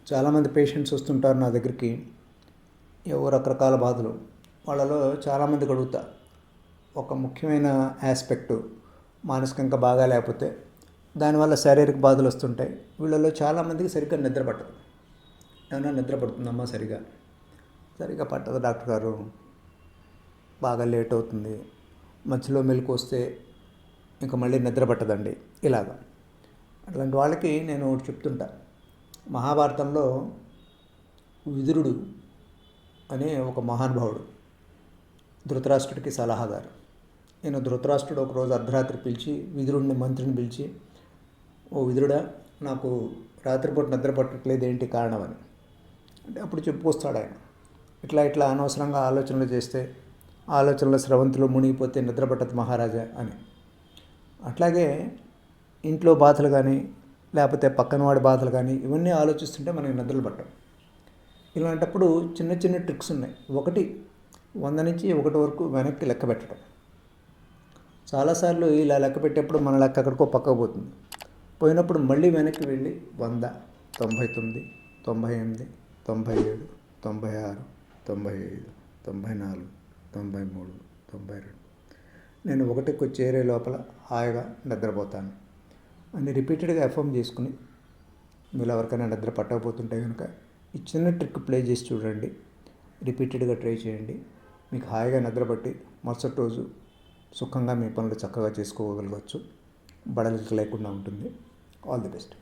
చాలామంది పేషెంట్స్ వస్తుంటారు నా దగ్గరికి. ఏవో రకరకాల బాధలు. వాళ్ళలో చాలామందికి అడుగుతా, ఒక ముఖ్యమైన ఆస్పెక్టు మానసికంగా బాగా లేకపోతే దానివల్ల శారీరక బాధలు వస్తుంటాయి. వీళ్ళలో చాలామందికి సరిగ్గా నిద్ర పట్టదు. ఏమన్నా నిద్ర పడుతుందమ్మా? సరిగ్గా పట్టదు డాక్టర్ గారు, బాగా లేట్ అవుతుంది, మధ్యలో మెలకు వస్తే ఇంకా మళ్ళీ నిద్ర పట్టదండి, ఇలాగా. అట్లాంటి వాళ్ళకి నేను ఒకటి చెప్తుంటా. మహాభారతంలో విదురుడు అనే ఒక మహానుభావుడు ధృతరాష్ట్రుడికి సలహాదారు. ఈయన ధృతరాష్ట్రుడు ఒకరోజు అర్ధరాత్రి పిలిచి విదురుడిని, మంత్రిని పిలిచి, ఓ విదురుడా, నాకు రాత్రిపూట నిద్ర పట్టట్లేదు, ఏంటి కారణం అని. అంటే అప్పుడు చెప్పుకొస్తాడు ఆయన. ఇట్లా అనవసరంగా ఆలోచనలు చేస్తే, ఆలోచనల స్రవంతిలో మునిగిపోతే నిద్ర పట్టదు మహారాజా అని. అట్లాగే ఇంట్లో బాధలు కానీ, లేకపోతే పక్కన వాడి బాధలు కానీ, ఇవన్నీ ఆలోచిస్తుంటే మనకి నిద్రలు పట్టవు. ఇలాంటప్పుడు చిన్న చిన్న ట్రిక్స్ ఉన్నాయి. 100 నుంచి 1 వరకు వెనక్కి లెక్క పెట్టడం. చాలాసార్లు ఇలా లెక్క పెట్టేప్పుడు మన లెక్క ఎక్కడికో పక్కకు పోతుంది. పోయినప్పుడు మళ్ళీ వెనక్కి వెళ్ళి 100, 99, 98, 97, 96, 95, 94, 93, 92, నేను 1కి చేరే లోపల హాయిగా నిద్రపోతాను అని రిపీటెడ్గా ఎఫర్మ్ చేసుకుని, మీరు ఎవరికైనా నిద్ర పట్టకపోతుంటే కనుక ఈ చిన్న ట్రిక్ ప్లే చేసి చూడండి. రిపీటెడ్గా ట్రై చేయండి. మీకు హాయిగా నిద్రపట్టి మరుసటి రోజు సుఖంగా మీ పనులు చక్కగా చేసుకోగలగవచ్చు. బడలిక లేకుండా ఉంటుంది. All the best.